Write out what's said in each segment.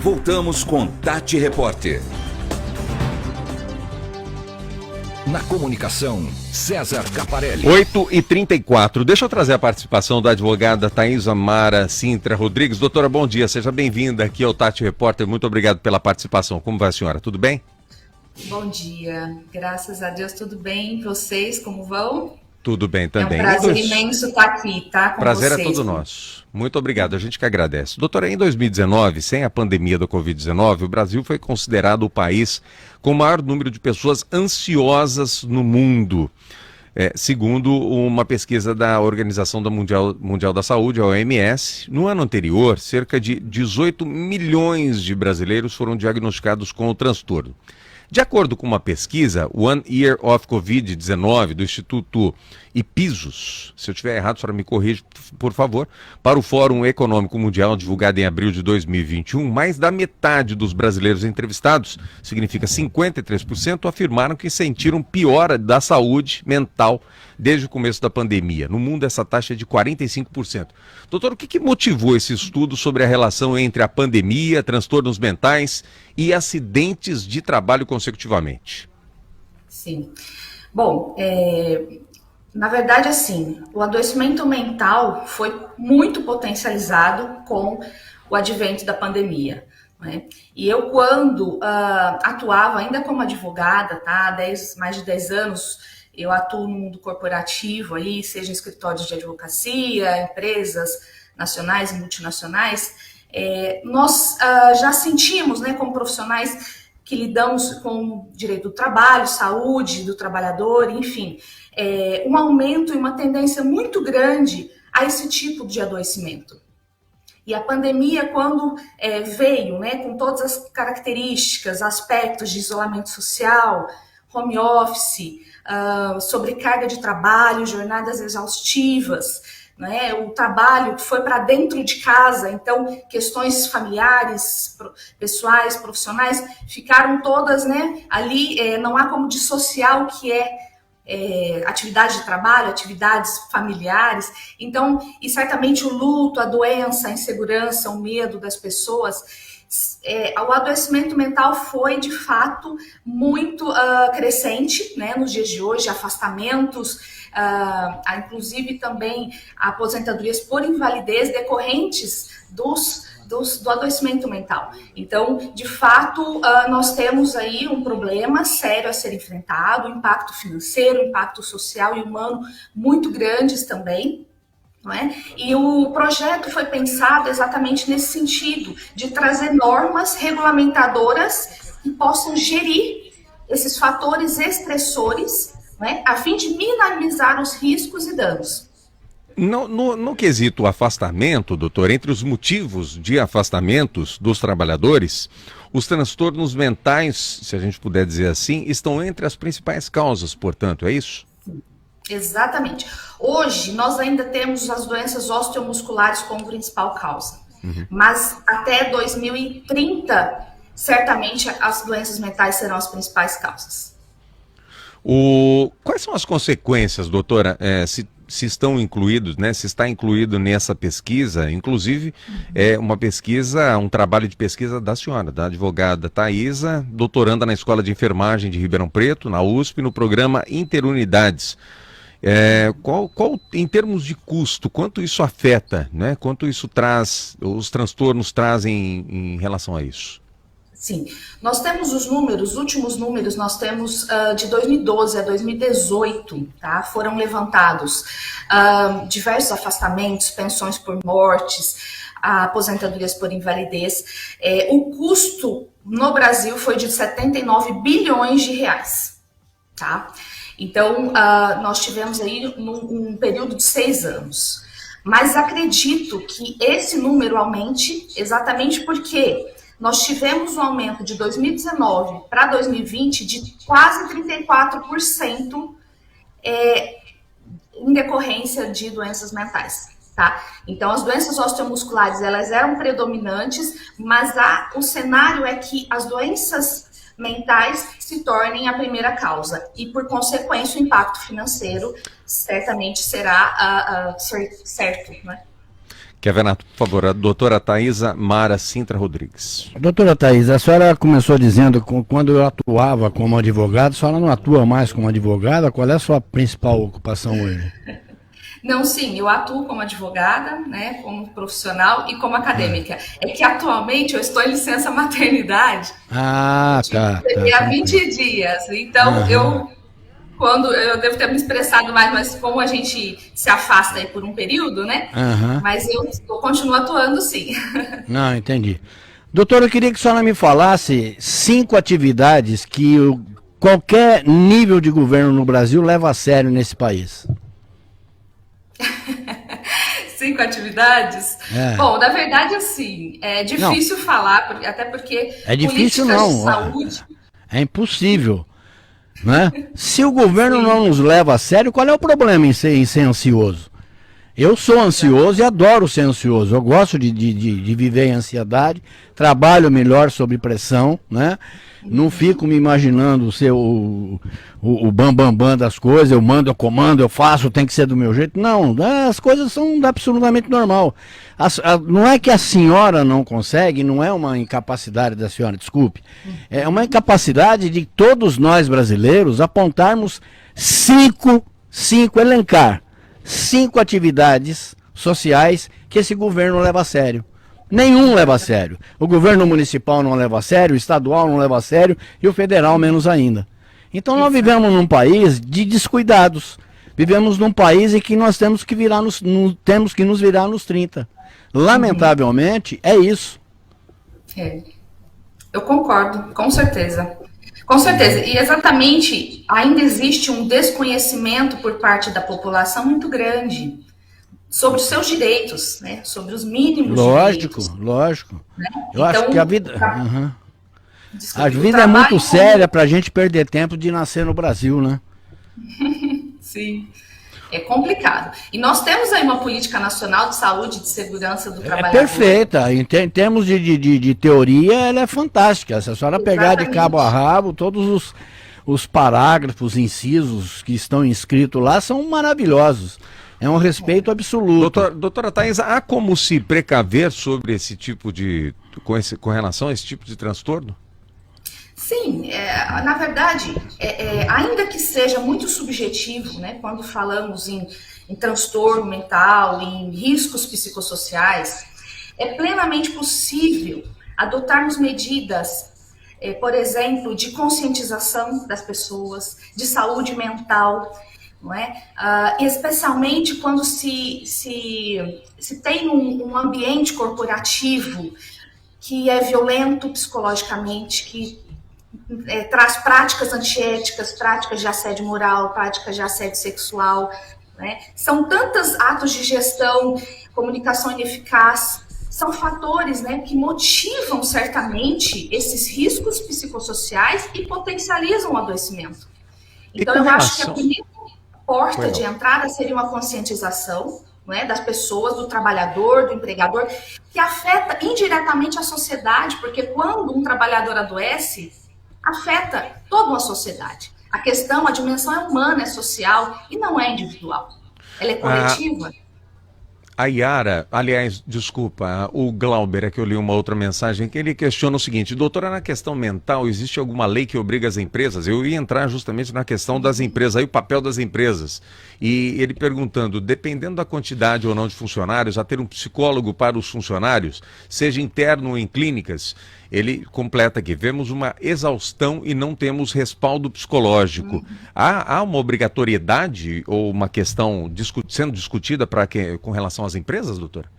voltamos com Tati Repórter. Na comunicação, César Caparelli. 8h34. Deixa eu trazer a participação da advogada Thaisa Mara Sintra Rodrigues. Doutora, bom dia. Seja bem-vinda aqui ao Tati Repórter. Muito obrigado pela participação. Como vai a senhora? Tudo bem? Bom dia. Graças a Deus, tudo bem. Vocês, como vão? Tudo bem também. É um prazer imenso estar aqui, tá? Com prazer vocês. É todo nosso. Muito obrigado, a gente que agradece. Doutora, em 2019, sem a pandemia do Covid-19, o Brasil foi considerado o país com o maior número de pessoas ansiosas no mundo, segundo uma pesquisa da Organização Mundial da Saúde, a OMS. No ano anterior, cerca de 18 milhões de brasileiros foram diagnosticados com o transtorno. De acordo com uma pesquisa, One Year of Covid-19, do Instituto Ipsos, se eu estiver errado, a senhora me corrige, por favor, para o Fórum Econômico Mundial, divulgado em abril de 2021, mais da metade dos brasileiros entrevistados, significa 53%, afirmaram que sentiram piora da saúde mental desde o começo da pandemia. No mundo, essa taxa é de 45%. Doutor, o que motivou esse estudo sobre a relação entre a pandemia, transtornos mentais e acidentes de trabalho consecutivamente? Sim. Bom, na verdade, assim, o adoecimento mental foi muito potencializado com o advento da pandemia, né? E eu, quando atuava ainda como advogada, tá, mais de 10 anos, eu atuo no mundo corporativo, aí, seja em escritórios de advocacia, empresas nacionais e multinacionais. Nós já sentimos, né, como profissionais que lidamos com direito do trabalho, saúde do trabalhador, enfim, um aumento e uma tendência muito grande a esse tipo de adoecimento. E a pandemia, quando veio, né, com todas as características, aspectos de isolamento social, home office, sobrecarga de trabalho, jornadas exaustivas, né, o trabalho que foi para dentro de casa, então questões familiares, pessoais, profissionais, ficaram todas, né, ali, não há como dissociar o que atividade de trabalho, atividades familiares. Então, e certamente o luto, a doença, a insegurança, o medo das pessoas, o adoecimento mental foi, de fato, muito crescente, né, nos dias de hoje, afastamentos, inclusive também aposentadorias por invalidez decorrentes do adoecimento mental. Então, de fato, nós temos aí um problema sério a ser enfrentado, um impacto financeiro, um impacto social e humano muito grandes também. Não é? E o projeto foi pensado exatamente nesse sentido, de trazer normas regulamentadoras que possam gerir esses fatores estressores, né, a fim de minimizar os riscos e danos. No quesito afastamento, doutor, entre os motivos de afastamentos dos trabalhadores, os transtornos mentais, se a gente puder dizer assim, estão entre as principais causas, portanto, é isso? Exatamente. Hoje, nós ainda temos as doenças osteomusculares como principal causa. Mas até 2030, certamente as doenças mentais serão as principais causas. Quais são as consequências, doutora, se estão incluídos, né? Se está incluído nessa pesquisa, inclusive uma pesquisa, um trabalho de pesquisa da senhora, da advogada Thaisa, doutoranda na Escola de Enfermagem de Ribeirão Preto, na USP, no programa Interunidades. Em termos de custo, quanto isso afeta, né? Quanto isso traz, os transtornos trazem em relação a isso? Sim, nós temos os últimos números, nós temos de 2012 a 2018, tá? Foram levantados diversos afastamentos, pensões por mortes, aposentadorias por invalidez. O custo no Brasil foi de 79 bilhões de reais, tá? Então, nós tivemos aí um período de 6 anos. Mas acredito que esse número aumente exatamente porque nós tivemos um aumento de 2019 para 2020 de quase 34% em decorrência de doenças mentais, tá? Então, as doenças osteomusculares, elas eram predominantes, mas o cenário é que as doenças mentais se tornem a primeira causa e, por consequência, o impacto financeiro certamente será certo, né? Quer ver, por favor, a doutora Thaisa Mara Sintra Rodrigues. Doutora Thaisa, a senhora começou dizendo que quando eu atuava como advogado, a senhora não atua mais como advogada, qual é a sua principal ocupação hoje? Não, sim, eu atuo como advogada, né, como profissional e como acadêmica. É que atualmente eu estou em licença maternidade. Ah, tá. Há 20 dias. Então, eu devo ter me expressado mais, mas como a gente se afasta aí por um período, né? Mas eu continuo atuando, sim. Não, entendi. Doutora, eu queria que a senhora me falasse 5 atividades que qualquer nível de governo no Brasil leva a sério nesse país. 5 atividades? Bom, na verdade, assim, é difícil falar, até porque é difícil não, de saúde... É impossível, né? Se o governo não nos leva a sério, qual é o problema em ser ansioso? Eu sou ansioso e adoro ser ansioso, eu gosto de viver em ansiedade, trabalho melhor sob pressão, né? Não fico me imaginando ser o bam das coisas, eu mando, eu comando, eu faço, tem que ser do meu jeito. Não, as coisas são absolutamente normal. Não é que a senhora não consegue, não é uma incapacidade da senhora, desculpe. É uma incapacidade de todos nós brasileiros apontarmos 5 atividades sociais que esse governo leva a sério. Nenhum leva a sério. O governo municipal não leva a sério, o estadual não leva a sério e o federal menos ainda. Então nós vivemos num país de descuidados. Vivemos num país em que nós temos que nos virar nos 30. Lamentavelmente, é isso. Eu concordo, com certeza. Com certeza. E exatamente, ainda existe um desconhecimento por parte da população muito grande sobre os seus direitos, né? Sobre os mínimos direitos. Lógico. Né? Eu acho que a vida... Desculpa, a vida é muito séria para a gente perder tempo de nascer no Brasil, né? Sim, é complicado. E nós temos aí uma política nacional de saúde e de segurança do trabalhador. É perfeita, em termos de teoria, ela é fantástica. Se a senhora pegar de cabo a rabo, todos os parágrafos, incisos que estão inscritos lá são maravilhosos. É um respeito absoluto. Doutora Thaisa, há como se precaver sobre esse tipo com relação a esse tipo de transtorno? Sim, na verdade, ainda que seja muito subjetivo, né, quando falamos em transtorno mental, em riscos psicossociais, é plenamente possível adotarmos medidas, por exemplo, de conscientização das pessoas, de saúde mental, não é? Especialmente quando se tem um ambiente corporativo que é violento psicologicamente, que traz práticas antiéticas, práticas de assédio moral, práticas de assédio sexual, né? São tantos atos de gestão, comunicação ineficaz, são fatores, né, que motivam certamente esses riscos psicossociais e potencializam o adoecimento. Então, eu acho que a primeira porta de entrada seria uma conscientização, né, das pessoas, do trabalhador, do empregador, que afeta indiretamente a sociedade, porque quando um trabalhador adoece, afeta toda uma sociedade. A dimensão é humana, é social e não é individual. Ela é coletiva. A Yara, aliás, desculpa, o Glauber, é que eu li uma outra mensagem, que ele questiona o seguinte: doutora, na questão mental, existe alguma lei que obriga as empresas? Eu ia entrar justamente na questão das empresas, aí o papel das empresas. E ele perguntando, dependendo da quantidade ou não de funcionários, a ter um psicólogo para os funcionários, seja interno ou em clínicas, ele completa aqui, vemos uma exaustão e não temos respaldo psicológico. Há uma obrigatoriedade ou uma questão sendo discutida com relação às empresas, doutora?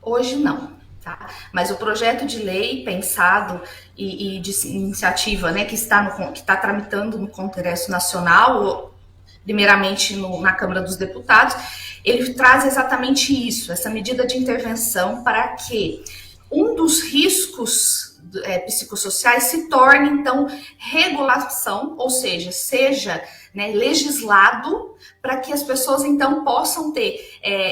Hoje não, tá? Mas o projeto de lei pensado e de iniciativa, né, que está tramitando no Congresso Nacional, primeiramente na Câmara dos Deputados, ele traz exatamente isso, essa medida de intervenção para que um dos riscos psicossociais se torne, então, regulação, ou seja, né, legislado para que as pessoas, então, possam ter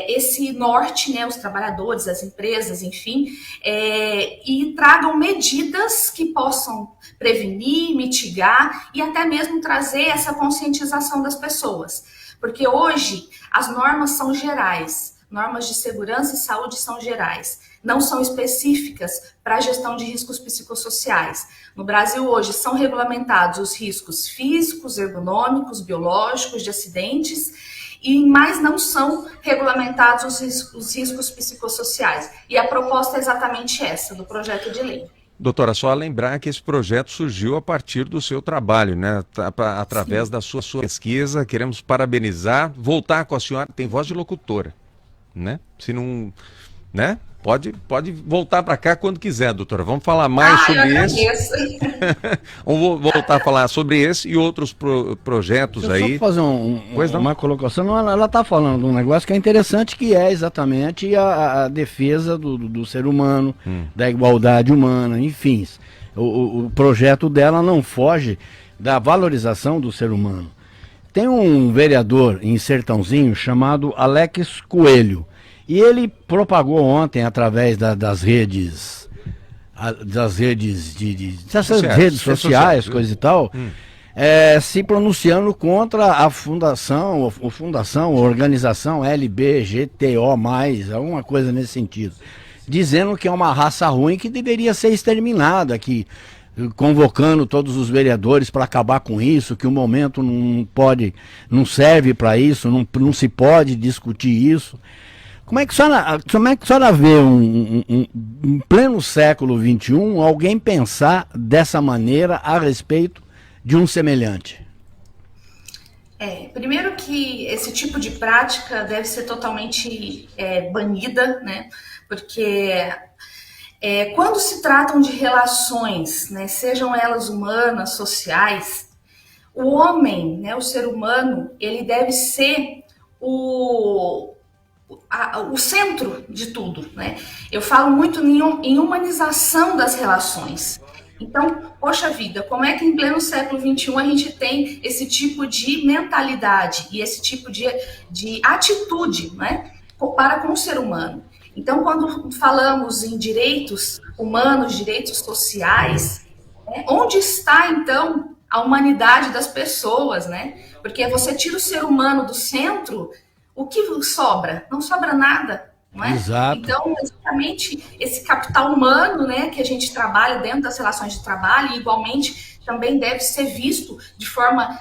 esse norte, né, os trabalhadores, as empresas, enfim, e tragam medidas que possam prevenir, mitigar e até mesmo trazer essa conscientização das pessoas. Porque hoje as normas são gerais, normas de segurança e saúde são gerais, não são específicas para a gestão de riscos psicossociais. No Brasil, hoje, são regulamentados os riscos físicos, ergonômicos, biológicos, de acidentes, mas não são regulamentados os riscos psicossociais. E a proposta é exatamente essa, do projeto de lei. Doutora, só lembrar que esse projeto surgiu a partir do seu trabalho, né? Através Sim. da sua pesquisa. Queremos parabenizar, voltar com a senhora, tem voz de locutora, né? Se não, né? Pode voltar para cá quando quiser, doutora. Vamos falar mais sobre eu esse. agradeço. Vamos voltar a falar sobre esse e outros projetos Deixa eu aí. só fazer Pois não. uma colocação. Não, ela está falando de um negócio que é interessante, que é exatamente a defesa do ser humano, da igualdade humana, enfim. O projeto dela não foge da valorização do ser humano. Tem um vereador em Sertãozinho chamado Alex Coelho. E ele propagou ontem, através das redes sociais, coisa e tal, se pronunciando contra a fundação, a organização LBGTO+, alguma coisa nesse sentido. Dizendo que é uma raça ruim que deveria ser exterminada, convocando todos os vereadores para acabar com isso, que o momento não serve para isso, não se pode discutir isso. Como é que a senhora vê, em pleno século XXI, alguém pensar dessa maneira a respeito de um semelhante? Primeiro que esse tipo de prática deve ser totalmente banida, né? Porque quando se tratam de relações, né, sejam elas humanas, sociais, o homem, né, o ser humano, ele deve ser o centro de tudo, né? Eu falo muito em humanização das relações. Então, poxa vida, como é que em pleno século XXI a gente tem esse tipo de mentalidade e esse tipo de atitude, né, para com o ser humano? Então, quando falamos em direitos humanos, direitos sociais, né, onde está, então, a humanidade das pessoas, né? Porque você tira o ser humano do centro, o que sobra? Não sobra nada, não é? Exato. Então, exatamente esse capital humano, né, que a gente trabalha dentro das relações de trabalho, e igualmente também deve ser visto de forma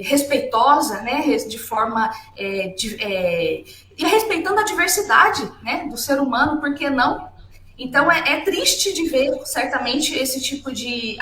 respeitosa, né, de forma e respeitando a diversidade, né, do ser humano, por que não? Então, é triste de ver, certamente, esse tipo de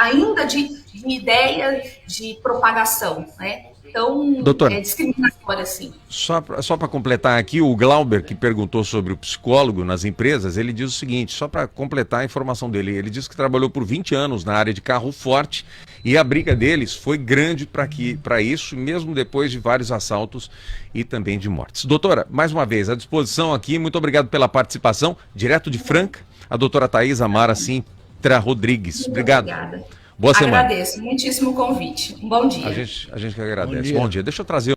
ideia de propagação, né? Então, Doutora, é discriminatória, assim. Só para completar aqui, o Glauber, que perguntou sobre o psicólogo nas empresas, ele diz o seguinte, só para completar a informação dele, ele diz que trabalhou por 20 anos na área de carro forte e a briga deles foi grande para isso, mesmo depois de vários assaltos e também de mortes. Doutora, mais uma vez, à disposição aqui, muito obrigado pela participação, direto de Franca, a doutora Thaís Amara Sintra Rodrigues. Muito obrigado. Obrigada. Boa semana. Agradeço, muitíssimo o convite. Um bom dia. A gente que agradece. Bom dia. Deixa eu trazer